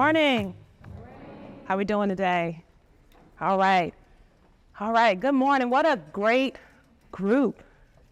morning. How we doing today? All right. Good morning. What a great group.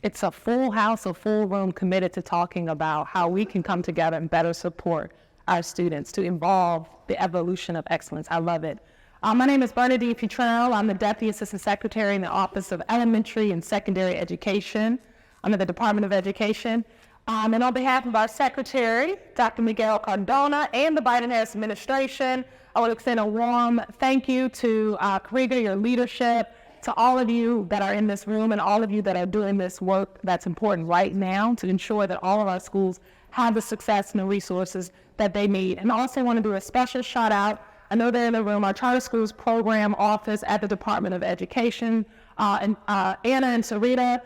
It's a full house, a full room committed to talking about how we can come together and better support our students to involve the evolution of excellence. I love it. My name is Bernadine Futrell. I'm the Deputy Assistant Secretary in the Office of Elementary and Secondary Education under the Department of Education. And on behalf of our Secretary, Dr. Miguel Cardona, and the Biden-Harris administration, I want to extend a warm thank you to Kariga, your leadership, to all of you that are in this room and all of you that are doing this work that's important right now to ensure that all of our schools have the success and the resources that they need. And I also want to do a special shout out. I know they're in the room, our Charter Schools Program Office at the Department of Education, and Anna and Sarita.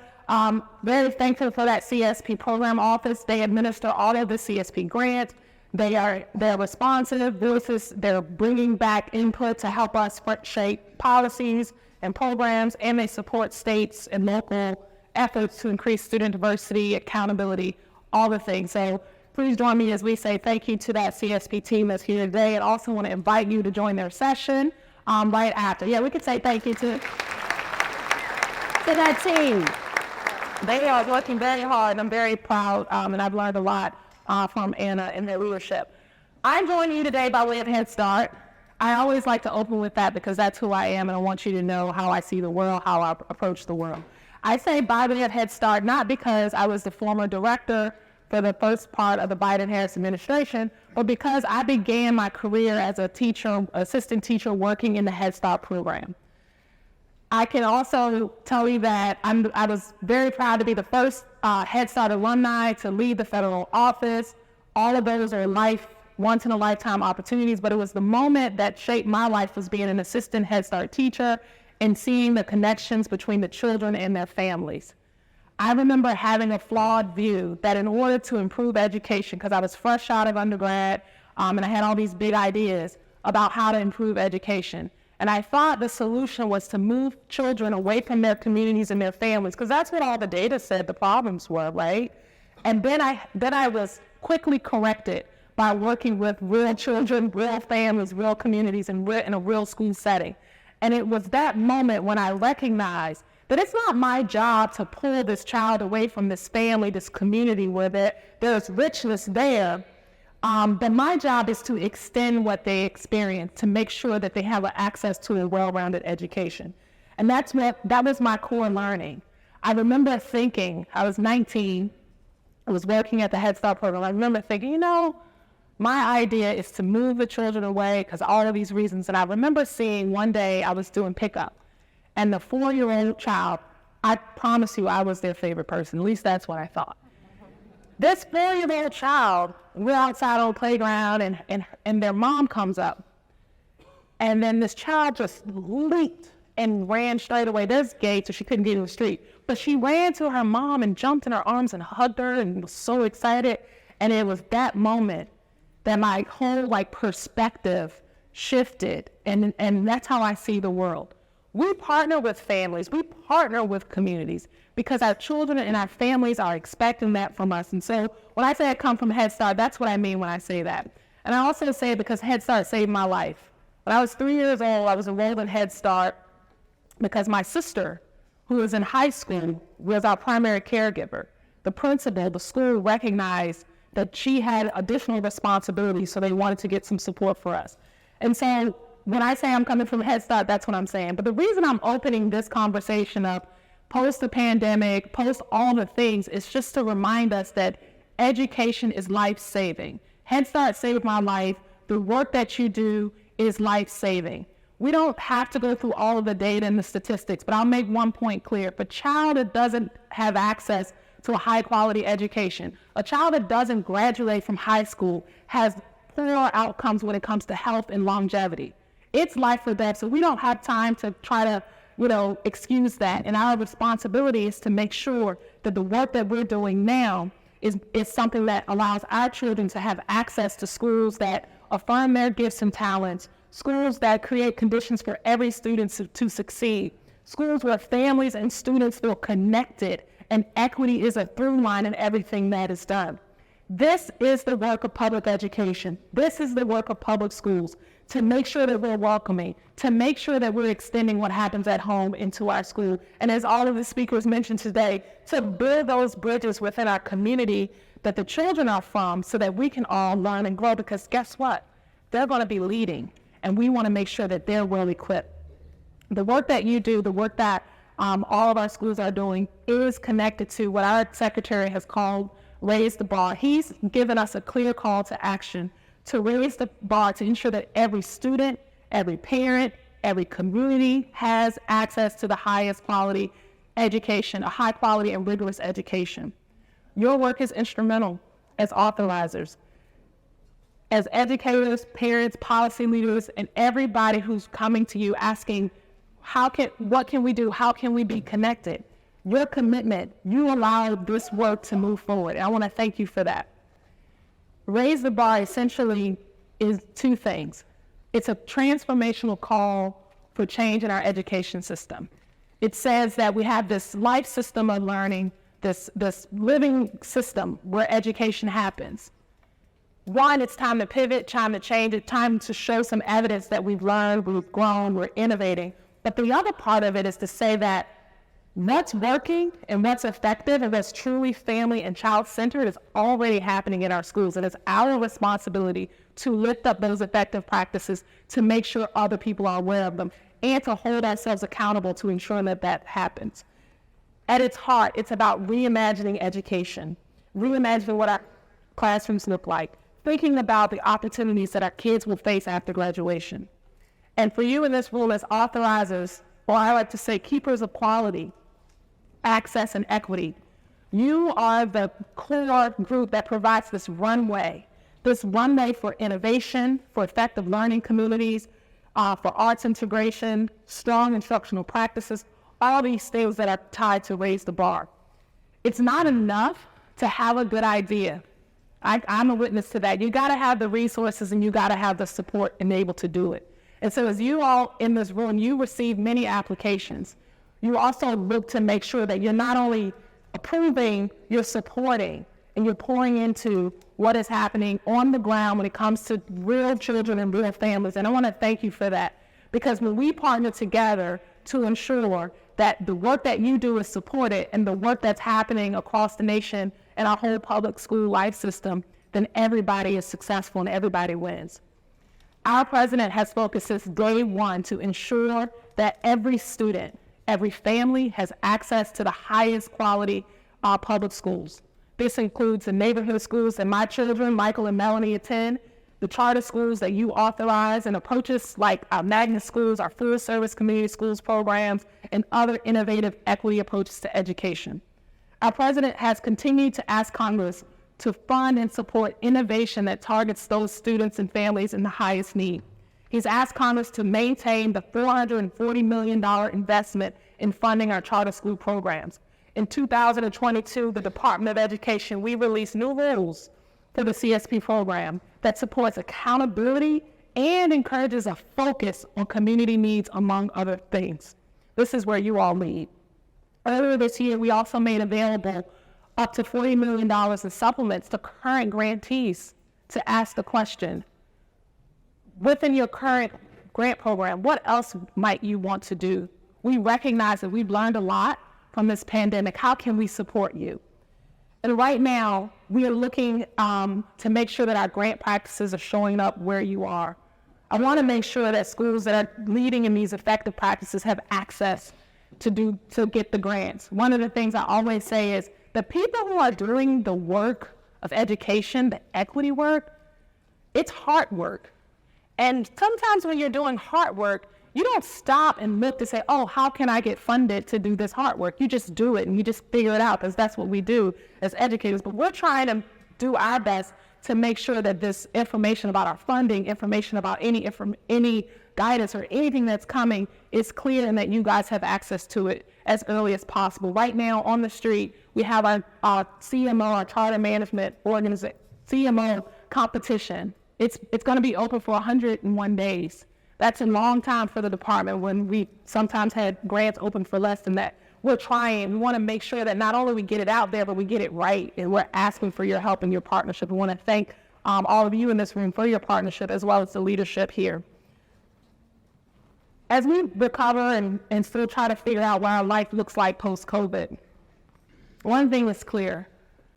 Very thankful for that CSP program office. They administer all of the CSP grants. They're responsive voices. They're bringing back input to help us shape policies and programs, and they support states and local efforts to increase student diversity, accountability, all the things. So please join me as we say thank you to that CSP team that's here today, and also want to invite you to join their session right after. Yeah, we could say thank you to that team. They are working very hard, and I'm very proud, and I've learned a lot from Anna and their leadership. I'm joining you today by way of Head Start. I always like to open with that because that's who I am, and I want you to know how I see the world, how I approach the world. I say by way of Head Start not because I was the former director for the first part of the Biden-Harris administration, but because I began my career as a teacher, assistant teacher working in the Head Start program. I can also tell you that I was very proud to be the first Head Start alumni to lead the federal office. All of those are once-in-a-lifetime opportunities, but it was the moment that shaped my life was being an assistant Head Start teacher and seeing the connections between the children and their families. I remember having a flawed view that in order to improve education, because I was fresh out of undergrad, and I had all these big ideas about how to improve education. And I thought the solution was to move children away from their communities and their families, because that's what all the data said the problems were, right? And then I was quickly corrected by working with real children, real families, real communities, and in a real school setting. And it was that moment when I recognized that it's not my job to pull this child away from this family, this community where there's richness there. But my job is to extend what they experience, to make sure that they have access to a well-rounded education. And that was my core learning. I remember thinking, I was 19, I was working at the Head Start program. I remember thinking, my idea is to move the children away because all of these reasons. And I remember seeing one day I was doing pickup, and the 4-year-old child, I promise you I was their favorite person. At least that's what I thought. This 4-year-old child, we're outside on the playground, and their mom comes up. And then this child just leaped and ran straight away. There's gates, so she couldn't get in the street. But she ran to her mom and jumped in her arms and hugged her and was so excited. And it was that moment that my whole perspective shifted. And that's how I see the world. We partner with families, we partner with communities, because our children and our families are expecting that from us. And so when I say I come from Head Start, that's what I mean when I say that. And I also say it because Head Start saved my life. When I was 3 years old, I was enrolled in Head Start because my sister, who was in high school, was our primary caregiver. The principal, the school recognized that she had additional responsibilities, so they wanted to get some support for us. And so when I say I'm coming from Head Start, that's what I'm saying. But the reason I'm opening this conversation up post the pandemic, post all the things, is just to remind us that education is life-saving. Head Start saved my life. The work that you do is life-saving. We don't have to go through all of the data and the statistics, but I'll make one point clear. If a child that doesn't have access to a high-quality education, a child that doesn't graduate from high school has poor outcomes when it comes to health and longevity. It's life or death, so we don't have time to try to, excuse that. And our responsibility is to make sure that the work that we're doing now is something that allows our children to have access to schools that affirm their gifts and talents, schools that create conditions for every student to succeed, schools where families and students feel connected, and equity is a through line in everything that is done. This is the work of public education. This is the work of public schools, to make sure that we're welcoming, to make sure that we're extending what happens at home into our school. And as all of the speakers mentioned today, to build those bridges within our community that the children are from so that we can all learn and grow, because guess what? They're going to be leading, and we want to make sure that they're well equipped. The work that you do, the work that all of our schools are doing is connected to what our secretary has called Raise the Bar. He's given us a clear call to action to raise the bar, to ensure that every student, every parent, every community has access to the highest quality education, a high quality and rigorous education. Your work is instrumental as authorizers, as educators, parents, policy leaders, and everybody who's coming to you asking, what can we do? How can we be connected? Your commitment, you allow this work to move forward. And I want to thank you for that. Raise the Bar essentially is two things. It's a transformational call for change in our education system. It says that we have this life system of learning, this living system where education happens. One, it's time to pivot, time to change, it's time to show some evidence that we've learned, we've grown, we're innovating. But the other part of it is to say that what's working and what's effective and what's truly family and child-centered is already happening in our schools. And it's our responsibility to lift up those effective practices, to make sure other people are aware of them, and to hold ourselves accountable to ensuring that that happens. At its heart, it's about reimagining education, reimagining what our classrooms look like, thinking about the opportunities that our kids will face after graduation. And for you in this room as authorizers, or I like to say keepers of quality, access and equity, you are the core group that provides this runway for innovation, for effective learning communities, for arts integration, strong instructional practices, all these things that are tied to Raise the Bar. It's not enough to have a good idea. I'm a witness to that. You got to have the resources and you got to have the support and able to do it. And so as you all in this room, you receive many applications. You also look to make sure that you're not only approving, you're supporting, and you're pouring into what is happening on the ground when it comes to real children and real families. And I want to thank you for that, because when we partner together to ensure that the work that you do is supported and the work that's happening across the nation and our whole public school life system, then everybody is successful and everybody wins. Our president has focused since day one to ensure that every student, every family has access to the highest quality public schools. This includes the neighborhood schools that my children, Michael and Melanie, attend, the charter schools that you authorize, and approaches like our magnet schools, our food service community schools programs, and other innovative equity approaches to education. Our president has continued to ask Congress to fund and support innovation that targets those students and families in the highest need. He's asked Congress to maintain the $440 million investment in funding our charter school programs. In 2022, the Department of Education, we released new rules for the CSP program that supports accountability and encourages a focus on community needs, among other things. This is where you all lead. Earlier this year, we also made available up to $40 million in supplements to current grantees to ask the question, within your current grant program, what else might you want to do? We recognize that we've learned a lot from this pandemic. How can we support you? And right now, we are looking to make sure that our grant practices are showing up where you are. I want to make sure that schools that are leading in these effective practices have access to get the grants. One of the things I always say is the people who are doing the work of education, the equity work, it's hard work. And sometimes when you're doing hard work, you don't stop and look to say, oh, how can I get funded to do this hard work? You just do it and you just figure it out, because that's what we do as educators. But we're trying to do our best to make sure that this information about our funding, information about any guidance or anything that's coming is clear, and that you guys have access to it as early as possible. Right now on the street, we have our CMO, our Charter Management Organization, CMO competition. It's going to be open for 101 days. That's a long time for the department when we sometimes had grants open for less than that. We're trying. We want to make sure that not only we get it out there, but we get it right. And we're asking for your help and your partnership. We want to thank all of you in this room for your partnership, as well as the leadership here. As we recover and still try to figure out what our life looks like post-COVID, one thing is clear.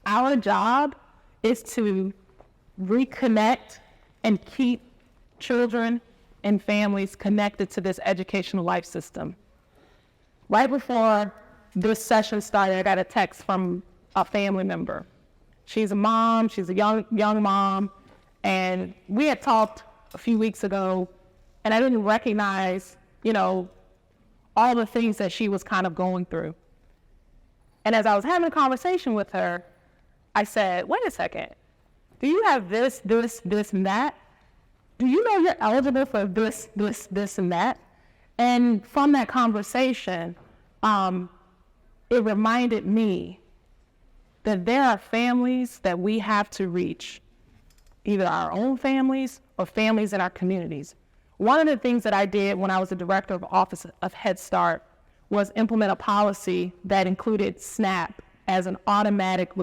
Our job is to reconnect and keep children and families connected to this educational life system. Right before this session started, I got a text from a family member. She's a mom, she's a young mom, and we had talked a few weeks ago, and I didn't recognize, all the things that she was kind of going through. And as I was having a conversation with her, I said, wait a second, do you have this, and that? Do you know you're eligible for this, and that? And from that conversation, it reminded me that there are families that we have to reach, either our own families or families in our communities. One of the things that I did when I was the director of Office of Head Start was implement a policy that included SNAP as an automatic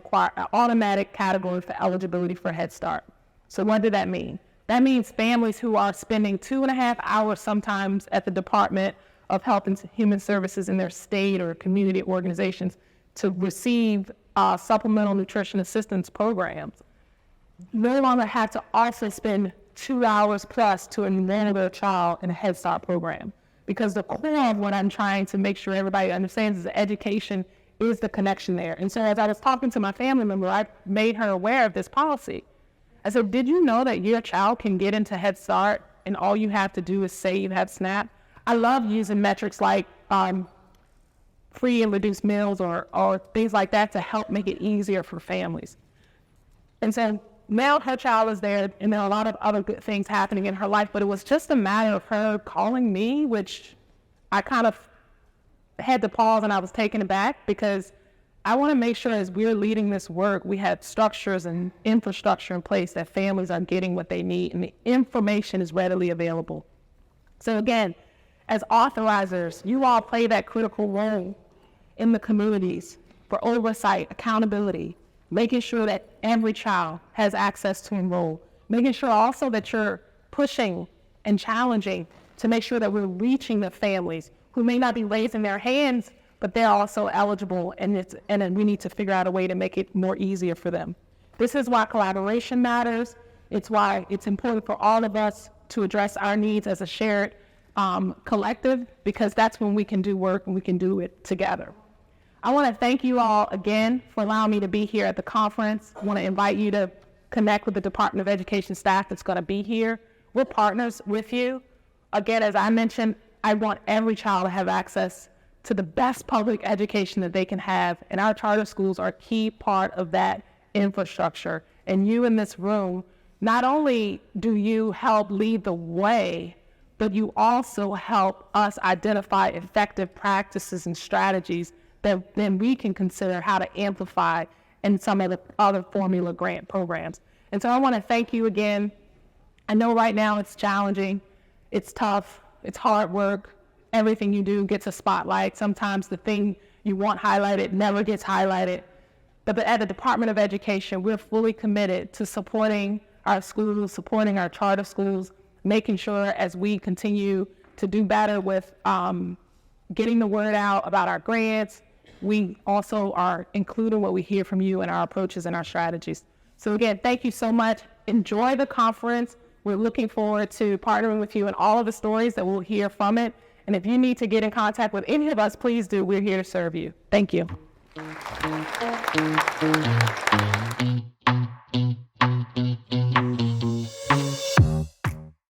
category for eligibility for Head Start. So what did that mean? That means families who are spending 2.5 hours sometimes at the Department of Health and Human Services in their state or community organizations to receive supplemental nutrition assistance programs no longer have to also spend 2 hours plus to enroll their child in a Head Start program. Because the core of what I'm trying to make sure everybody understands is that education is the connection there. And so as I was talking to my family member, I made her aware of this policy. I said, did you know that your child can get into Head Start and all you have to do is say you have SNAP? I love using metrics like free and reduced meals or things like that to help make it easier for families. And so now her child is there, and there are a lot of other good things happening in her life, but it was just a matter of her calling me, which I kind of had to pause and I was taken aback, because I want to make sure as we're leading this work, we have structures and infrastructure in place that families are getting what they need and the information is readily available. So again, as authorizers, you all play that critical role in the communities for oversight, accountability, making sure that every child has access to enroll, making sure also that you're pushing and challenging to make sure that we're reaching the families who may not be raising their hands, but they're also eligible, and we need to figure out a way to make it more easier for them. This is why collaboration matters. It's why it's important for all of us to address our needs as a shared collective, because that's when we can do work and we can do it together. I want to thank you all again for allowing me to be here at the conference. I want to invite you to connect with the Department of Education staff that's going to be here. We're partners with you. Again, as I mentioned, I want every child to have access to the best public education that they can have, and our charter schools are a key part of that infrastructure. And you in this room, not only do you help lead the way, but you also help us identify effective practices and strategies that then we can consider how to amplify in some of the other formula grant programs. And so I want to thank you again. I know right now it's challenging, it's tough, it's hard work. Everything you do gets a spotlight. Sometimes the thing you want highlighted never gets highlighted. But at the Department of Education, we're fully committed to supporting our schools, supporting our charter schools, making sure as we continue to do better with getting the word out about our grants, we also are including what we hear from you in our approaches and our strategies. So again, thank you so much. Enjoy the conference. We're looking forward to partnering with you in all of the stories that we'll hear from it. And if you need to get in contact with any of us, please do. We're here to serve you. Thank you.